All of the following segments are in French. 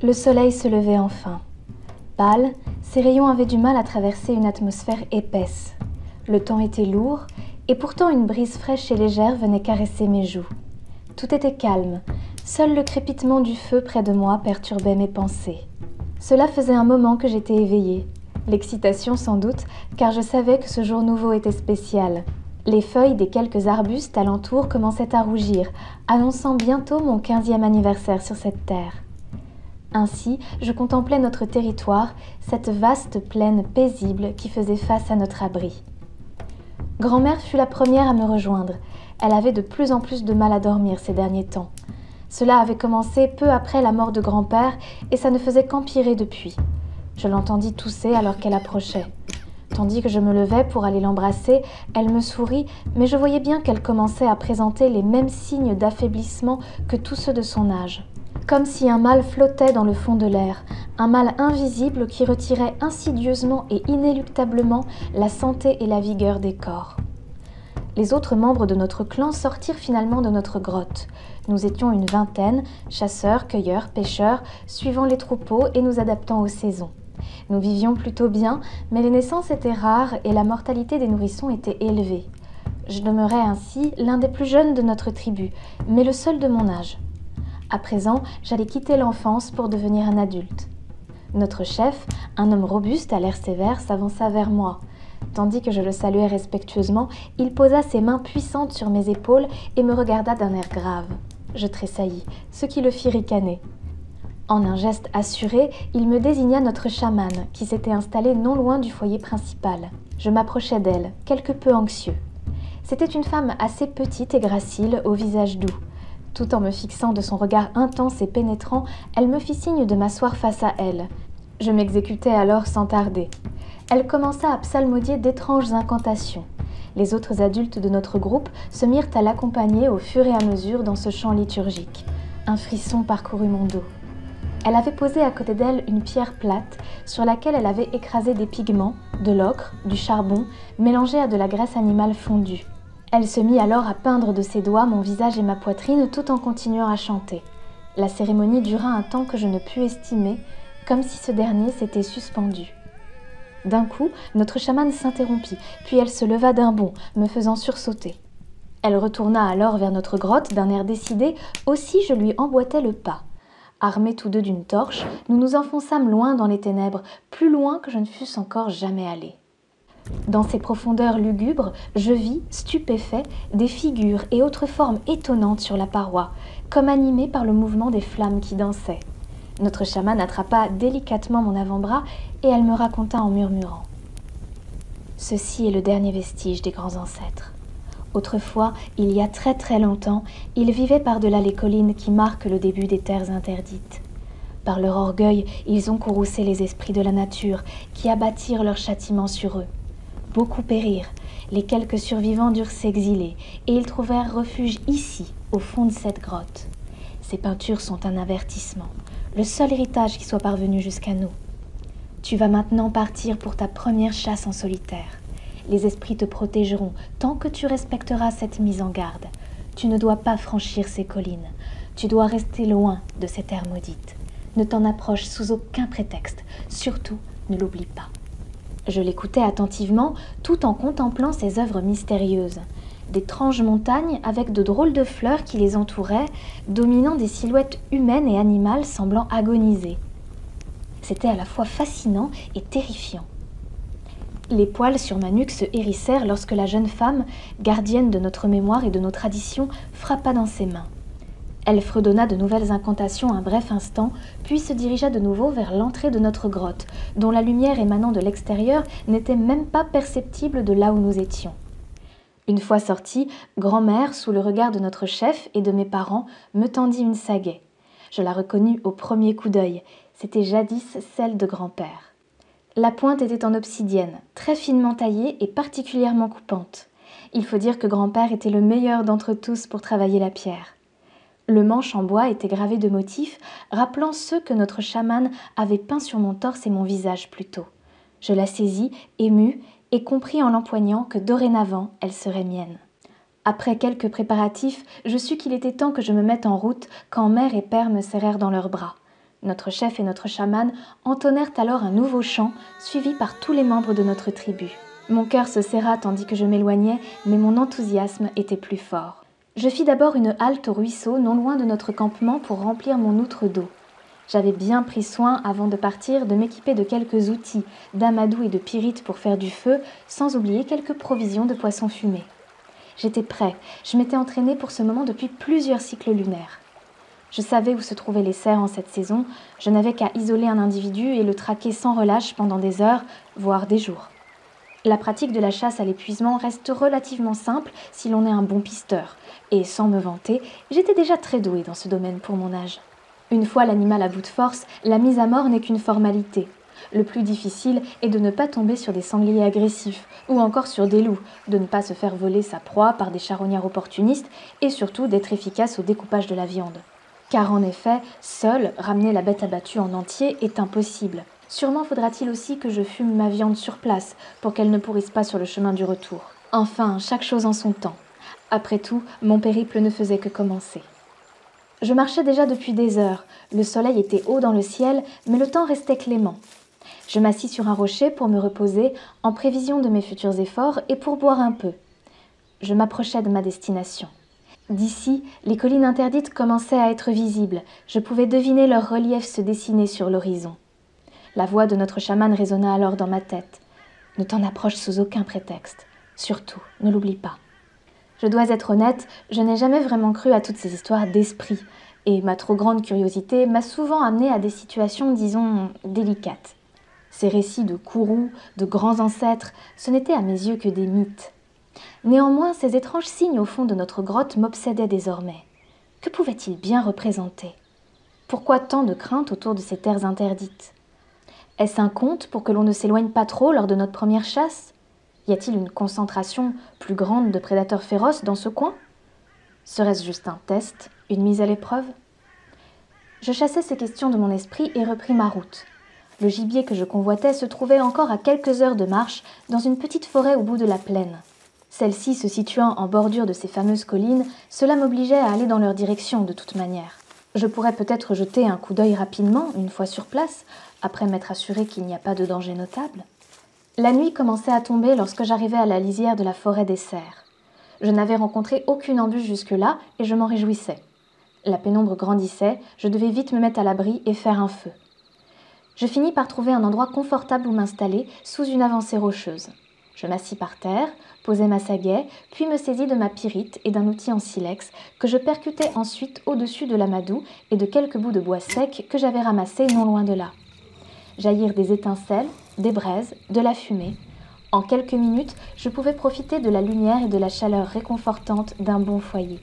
Le soleil se levait enfin. Pâle, ses rayons avaient du mal à traverser une atmosphère épaisse. Le temps était lourd, et pourtant une brise fraîche et légère venait caresser mes joues. Tout était calme, seul le crépitement du feu près de moi perturbait mes pensées. Cela faisait un moment que j'étais éveillée. L'excitation sans doute, car je savais que ce jour nouveau était spécial. Les feuilles des quelques arbustes alentour commençaient à rougir, annonçant bientôt mon 15e anniversaire sur cette terre. Ainsi, je contemplais notre territoire, cette vaste plaine paisible qui faisait face à notre abri. Grand-mère fut la première à me rejoindre. Elle avait de plus en plus de mal à dormir ces derniers temps. Cela avait commencé peu après la mort de grand-père et ça ne faisait qu'empirer depuis. Je l'entendis tousser alors qu'elle approchait. Tandis que je me levais pour aller l'embrasser, elle me sourit, mais je voyais bien qu'elle commençait à présenter les mêmes signes d'affaiblissement que tous ceux de son âge. Comme si un mal flottait dans le fond de l'air, un mal invisible qui retirait insidieusement et inéluctablement la santé et la vigueur des corps. Les autres membres de notre clan sortirent finalement de notre grotte. Nous étions une vingtaine, chasseurs, cueilleurs, pêcheurs, suivant les troupeaux et nous adaptant aux saisons. Nous vivions plutôt bien, mais les naissances étaient rares et la mortalité des nourrissons était élevée. Je demeurais ainsi l'un des plus jeunes de notre tribu, mais le seul de mon âge. À présent, j'allais quitter l'enfance pour devenir un adulte. Notre chef, un homme robuste à l'air sévère, s'avança vers moi. Tandis que je le saluais respectueusement, il posa ses mains puissantes sur mes épaules et me regarda d'un air grave. Je tressaillis, ce qui le fit ricaner. En un geste assuré, il me désigna notre chamane, qui s'était installée non loin du foyer principal. Je m'approchai d'elle, quelque peu anxieux. C'était une femme assez petite et gracile, au visage doux. Tout en me fixant de son regard intense et pénétrant, elle me fit signe de m'asseoir face à elle. Je m'exécutai alors sans tarder. Elle commença à psalmodier d'étranges incantations. Les autres adultes de notre groupe se mirent à l'accompagner au fur et à mesure dans ce chant liturgique. Un frisson parcourut mon dos. Elle avait posé à côté d'elle une pierre plate sur laquelle elle avait écrasé des pigments, de l'ocre, du charbon, mélangés à de la graisse animale fondue. Elle se mit alors à peindre de ses doigts mon visage et ma poitrine tout en continuant à chanter. La cérémonie dura un temps que je ne pus estimer, comme si ce dernier s'était suspendu. D'un coup, notre chamane s'interrompit, puis elle se leva d'un bond, me faisant sursauter. Elle retourna alors vers notre grotte d'un air décidé, aussi je lui emboîtai le pas. Armés tous deux d'une torche, nous nous enfonçâmes loin dans les ténèbres, plus loin que je ne fusse encore jamais allé. Dans ces profondeurs lugubres, je vis, stupéfait, des figures et autres formes étonnantes sur la paroi, comme animées par le mouvement des flammes qui dansaient. Notre chamane attrapa délicatement mon avant-bras et elle me raconta en murmurant. Ceci est le dernier vestige des grands ancêtres. Autrefois, il y a très très longtemps, ils vivaient par-delà les collines qui marquent le début des terres interdites. Par leur orgueil, ils ont courroucé les esprits de la nature qui abattirent leur châtiment sur eux. Beaucoup périrent, les quelques survivants durent s'exiler, et ils trouvèrent refuge ici, au fond de cette grotte. Ces peintures sont un avertissement, le seul héritage qui soit parvenu jusqu'à nous. Tu vas maintenant partir pour ta première chasse en solitaire. Les esprits te protégeront tant que tu respecteras cette mise en garde. Tu ne dois pas franchir ces collines, tu dois rester loin de ces terres maudites. Ne t'en approche sous aucun prétexte, surtout ne l'oublie pas. Je l'écoutais attentivement, tout en contemplant ces œuvres mystérieuses. D'étranges montagnes avec de drôles de fleurs qui les entouraient, dominant des silhouettes humaines et animales semblant agoniser. C'était à la fois fascinant et terrifiant. Les poils sur ma nuque se hérissèrent lorsque la jeune femme, gardienne de notre mémoire et de nos traditions, frappa dans ses mains. Elle fredonna de nouvelles incantations un bref instant, puis se dirigea de nouveau vers l'entrée de notre grotte, dont la lumière émanant de l'extérieur n'était même pas perceptible de là où nous étions. Une fois sortie, grand-mère, sous le regard de notre chef et de mes parents, me tendit une sagaie. Je la reconnus au premier coup d'œil. C'était jadis celle de grand-père. La pointe était en obsidienne, très finement taillée et particulièrement coupante. Il faut dire que grand-père était le meilleur d'entre tous pour travailler la pierre. Le manche en bois était gravé de motifs rappelant ceux que notre chamane avait peints sur mon torse et mon visage plus tôt. Je la saisis, émue, et compris en l'empoignant que dorénavant elle serait mienne. Après quelques préparatifs, je sus qu'il était temps que je me mette en route quand mère et père me serrèrent dans leurs bras. Notre chef et notre chaman entonnèrent alors un nouveau chant, suivi par tous les membres de notre tribu. Mon cœur se serra tandis que je m'éloignais, mais mon enthousiasme était plus fort. Je fis d'abord une halte au ruisseau, non loin de notre campement, pour remplir mon outre d'eau. J'avais bien pris soin, avant de partir, de m'équiper de quelques outils, d'amadou et de pyrite pour faire du feu, sans oublier quelques provisions de poissons fumés. J'étais prêt, je m'étais entraîné pour ce moment depuis plusieurs cycles lunaires. Je savais où se trouvaient les cerfs en cette saison, je n'avais qu'à isoler un individu et le traquer sans relâche pendant des heures, voire des jours. La pratique de la chasse à l'épuisement reste relativement simple si l'on est un bon pisteur, et sans me vanter, j'étais déjà très doué dans ce domaine pour mon âge. Une fois l'animal à bout de force, la mise à mort n'est qu'une formalité. Le plus difficile est de ne pas tomber sur des sangliers agressifs, ou encore sur des loups, de ne pas se faire voler sa proie par des charognards opportunistes, et surtout d'être efficace au découpage de la viande. Car en effet, seul, ramener la bête abattue en entier est impossible. Sûrement faudra-t-il aussi que je fume ma viande sur place, pour qu'elle ne pourrisse pas sur le chemin du retour. Enfin, chaque chose en son temps. Après tout, mon périple ne faisait que commencer. Je marchais déjà depuis des heures, le soleil était haut dans le ciel, mais le temps restait clément. Je m'assis sur un rocher pour me reposer, en prévision de mes futurs efforts et pour boire un peu. Je m'approchais de ma destination. D'ici, les collines interdites commençaient à être visibles, je pouvais deviner leur relief se dessiner sur l'horizon. La voix de notre chaman résonna alors dans ma tête. « Ne t'en approche sous aucun prétexte. Surtout, ne l'oublie pas. » Je dois être honnête, je n'ai jamais vraiment cru à toutes ces histoires d'esprit, et ma trop grande curiosité m'a souvent amenée à des situations, disons, délicates. Ces récits de courroux, de grands ancêtres, ce n'étaient à mes yeux que des mythes. Néanmoins, ces étranges signes au fond de notre grotte m'obsédaient désormais. Que pouvaient-ils bien représenter? Pourquoi tant de crainte autour de ces terres interdites? Est-ce un conte pour que l'on ne s'éloigne pas trop lors de notre première chasse? Y a-t-il une concentration plus grande de prédateurs féroces dans ce coin? Serait-ce juste un test, une mise à l'épreuve? Je chassai ces questions de mon esprit et repris ma route. Le gibier que je convoitais se trouvait encore à quelques heures de marche dans une petite forêt au bout de la plaine. Celle-ci se situant en bordure de ces fameuses collines, cela m'obligeait à aller dans leur direction de toute manière. Je pourrais peut-être jeter un coup d'œil rapidement, une fois sur place, après m'être assuré qu'il n'y a pas de danger notable. La nuit commençait à tomber lorsque j'arrivai à la lisière de la forêt des cerfs. Je n'avais rencontré aucune embûche jusque-là et je m'en réjouissais. La pénombre grandissait, je devais vite me mettre à l'abri et faire un feu. Je finis par trouver un endroit confortable où m'installer, sous une avancée rocheuse. Je m'assis par terre, posai ma sagaie, puis me saisis de ma pyrite et d'un outil en silex que je percutai ensuite au-dessus de l'amadou et de quelques bouts de bois sec que j'avais ramassés non loin de là. Jaillirent des étincelles, des braises, de la fumée. En quelques minutes, je pouvais profiter de la lumière et de la chaleur réconfortante d'un bon foyer.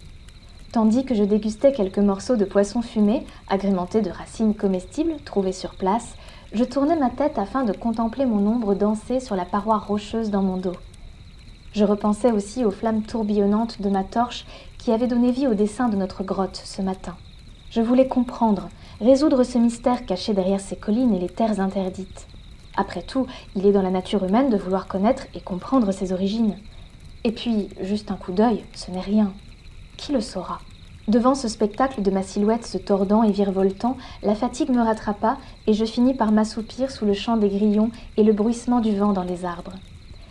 Tandis que je dégustais quelques morceaux de poisson fumé, agrémentés de racines comestibles trouvées sur place, je tournais ma tête afin de contempler mon ombre danser sur la paroi rocheuse dans mon dos. Je repensais aussi aux flammes tourbillonnantes de ma torche qui avaient donné vie au dessin de notre grotte ce matin. Je voulais comprendre, résoudre ce mystère caché derrière ces collines et les terres interdites. Après tout, il est dans la nature humaine de vouloir connaître et comprendre ses origines. Et puis, juste un coup d'œil, ce n'est rien. Qui le saura? Devant ce spectacle de ma silhouette se tordant et virevoltant, la fatigue me rattrapa et je finis par m'assoupir sous le chant des grillons et le bruissement du vent dans les arbres.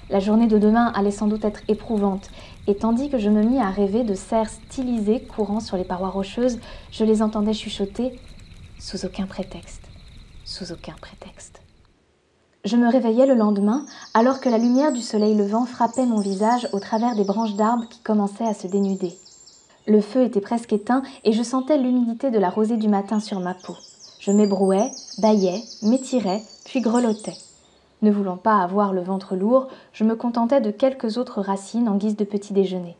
La journée de demain allait sans doute être éprouvante, et tandis que je me mis à rêver de cerfs stylisés courant sur les parois rocheuses, je les entendais chuchoter « Sous aucun prétexte, sous aucun prétexte ». Je me réveillai le lendemain, alors que la lumière du soleil levant frappait mon visage au travers des branches d'arbres qui commençaient à se dénuder. Le feu était presque éteint et je sentais l'humidité de la rosée du matin sur ma peau. Je m'ébrouais, bâillais, m'étirais, puis grelottais. Ne voulant pas avoir le ventre lourd, je me contentais de quelques autres racines en guise de petit déjeuner.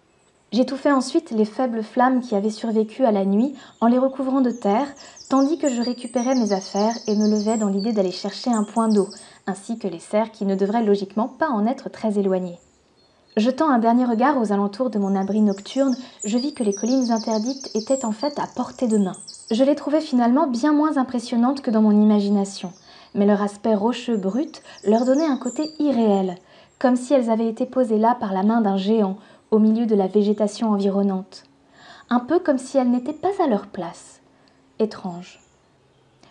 J'étouffai ensuite les faibles flammes qui avaient survécu à la nuit en les recouvrant de terre, tandis que je récupérais mes affaires et me levais dans l'idée d'aller chercher un point d'eau, ainsi que les cerfs qui ne devraient logiquement pas en être très éloignés. Jetant un dernier regard aux alentours de mon abri nocturne, je vis que les collines interdites étaient en fait à portée de main. Je les trouvais finalement bien moins impressionnantes que dans mon imagination, mais leur aspect rocheux brut leur donnait un côté irréel, comme si elles avaient été posées là par la main d'un géant, au milieu de la végétation environnante. Un peu comme si elles n'étaient pas à leur place. Étrange.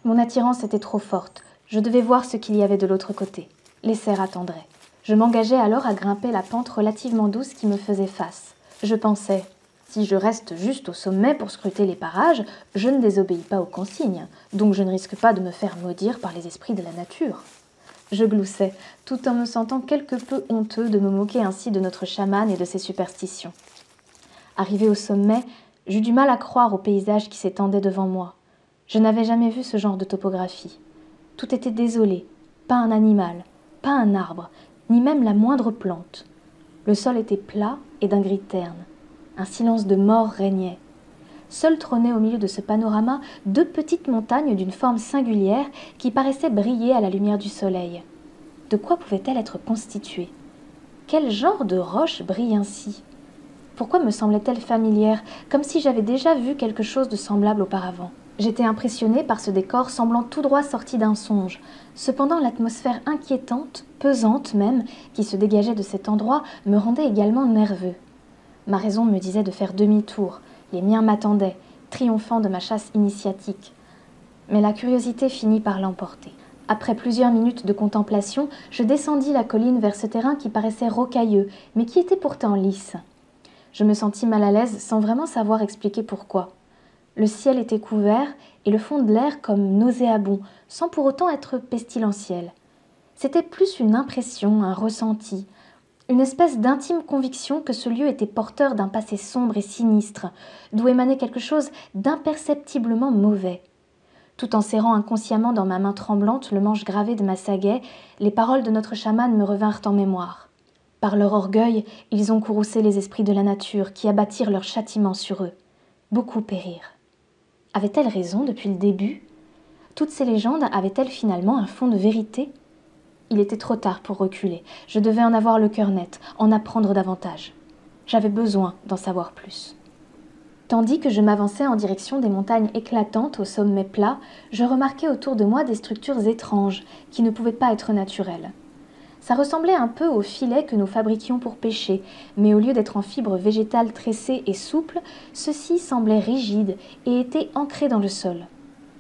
Mon attirance était trop forte. Je devais voir ce qu'il y avait de l'autre côté. Les cerfs attendraient. Je m'engageais alors à grimper la pente relativement douce qui me faisait face. Je pensais, si je reste juste au sommet pour scruter les parages, je ne désobéis pas aux consignes, donc je ne risque pas de me faire maudire par les esprits de la nature. Je gloussais, tout en me sentant quelque peu honteux de me moquer ainsi de notre chaman et de ses superstitions. Arrivé au sommet, j'eus du mal à croire au paysage qui s'étendait devant moi. Je n'avais jamais vu ce genre de topographie. Tout était désolé, pas un animal, pas un arbre, ni même la moindre plante. Le sol était plat et d'un gris terne. Un silence de mort régnait. Seules trônaient au milieu de ce panorama 2 petites montagnes d'une forme singulière qui paraissaient briller à la lumière du soleil. De quoi pouvaient-elles être constituées? Quel genre de roche brille ainsi? Pourquoi me semblait-elle familière, comme si j'avais déjà vu quelque chose de semblable auparavant? J'étais impressionnée par ce décor semblant tout droit sorti d'un songe. Cependant, l'atmosphère inquiétante, pesante même, qui se dégageait de cet endroit me rendait également nerveux. Ma raison me disait de faire demi-tour. Les miens m'attendaient, triomphant de ma chasse initiatique. Mais la curiosité finit par l'emporter. Après plusieurs minutes de contemplation, je descendis la colline vers ce terrain qui paraissait rocailleux, mais qui était pourtant lisse. Je me sentis mal à l'aise sans vraiment savoir expliquer pourquoi. Le ciel était couvert et le fond de l'air comme nauséabond, sans pour autant être pestilentiel. C'était plus une impression, un ressenti, une espèce d'intime conviction que ce lieu était porteur d'un passé sombre et sinistre, d'où émanait quelque chose d'imperceptiblement mauvais. Tout en serrant inconsciemment dans ma main tremblante le manche gravé de ma sagaie, les paroles de notre chaman me revinrent en mémoire. Par leur orgueil, ils ont courroucé les esprits de la nature qui abattirent leur châtiment sur eux. Beaucoup périrent. Avait-elle raison depuis le début? Toutes ces légendes avaient-elles finalement un fond de vérité? Il était trop tard pour reculer. Je devais en avoir le cœur net, en apprendre davantage. J'avais besoin d'en savoir plus. Tandis que je m'avançais en direction des montagnes éclatantes au sommet plat, je remarquais autour de moi des structures étranges qui ne pouvaient pas être naturelles. Ça ressemblait un peu aux filets que nous fabriquions pour pêcher, mais au lieu d'être en fibres végétales tressées et souples, ceux-ci semblaient rigides et étaient ancrés dans le sol.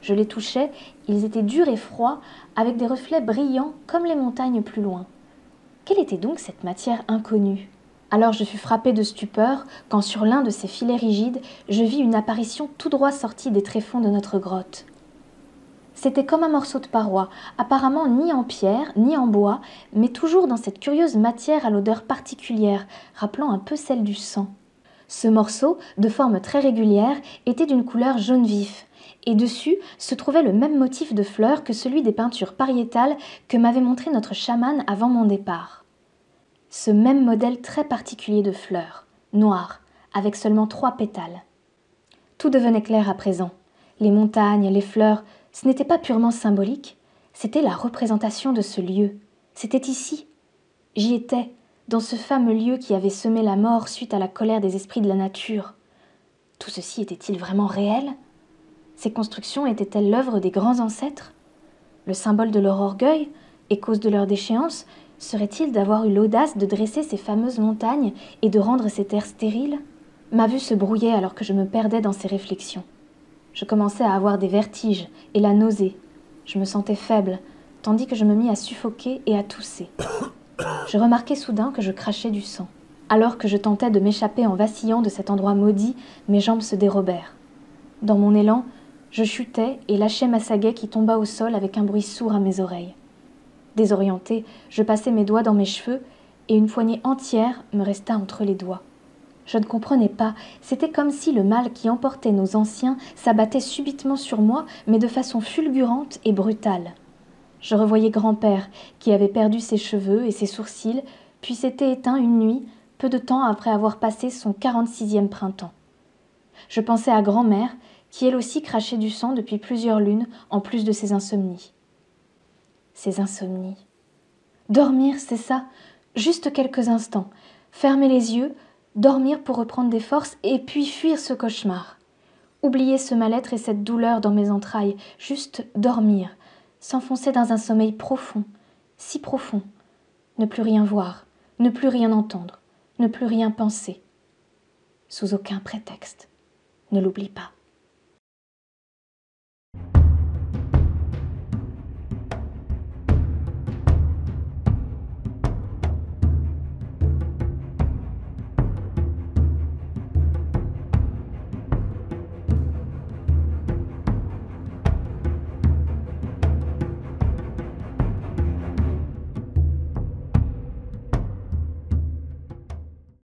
Je les touchais, ils étaient durs et froids, avec des reflets brillants comme les montagnes plus loin. Quelle était donc cette matière inconnue? Alors je fus frappée de stupeur quand sur l'un de ces filets rigides, je vis une apparition tout droit sortie des tréfonds de notre grotte. C'était comme un morceau de paroi, apparemment ni en pierre, ni en bois, mais toujours dans cette curieuse matière à l'odeur particulière, rappelant un peu celle du sang. Ce morceau, de forme très régulière, était d'une couleur jaune vif, et dessus se trouvait le même motif de fleurs que celui des peintures pariétales que m'avait montré notre chaman avant mon départ. Ce même modèle très particulier de fleurs, noires, avec seulement 3 pétales. Tout devenait clair à présent. Les montagnes, les fleurs, ce n'était pas purement symbolique, c'était la représentation de ce lieu. C'était ici. J'y étais, dans ce fameux lieu qui avait semé la mort suite à la colère des esprits de la nature. Tout ceci était-il vraiment réel? Ces constructions étaient-elles l'œuvre des grands ancêtres? Le symbole de leur orgueil et cause de leur déchéance serait-il d'avoir eu l'audace de dresser ces fameuses montagnes et de rendre ces terres stériles? Ma vue se brouillait alors que je me perdais dans ces réflexions. Je commençais à avoir des vertiges et la nausée. Je me sentais faible, tandis que je me mis à suffoquer et à tousser. Je remarquai soudain que je crachais du sang. Alors que je tentais de m'échapper en vacillant de cet endroit maudit, mes jambes se dérobèrent. Dans mon élan, je chutai et lâchai ma sagaie qui tomba au sol avec un bruit sourd à mes oreilles. Désorientée, je passai mes doigts dans mes cheveux et une poignée entière me resta entre les doigts. Je ne comprenais pas, c'était comme si le mal qui emportait nos anciens s'abattait subitement sur moi, mais de façon fulgurante et brutale. Je revoyais grand-père, qui avait perdu ses cheveux et ses sourcils, puis s'était éteint une nuit, peu de temps après avoir passé son 46e printemps. Je pensais à grand-mère, qui elle aussi crachait du sang depuis plusieurs lunes, en plus de ses insomnies. Ces insomnies. Dormir, c'est ça, juste quelques instants. Fermer les yeux, dormir pour reprendre des forces et puis fuir ce cauchemar. Oublier ce mal-être et cette douleur dans mes entrailles, juste dormir, s'enfoncer dans un sommeil profond, si profond. Ne plus rien voir, ne plus rien entendre, ne plus rien penser. Sous aucun prétexte. Ne l'oublie pas.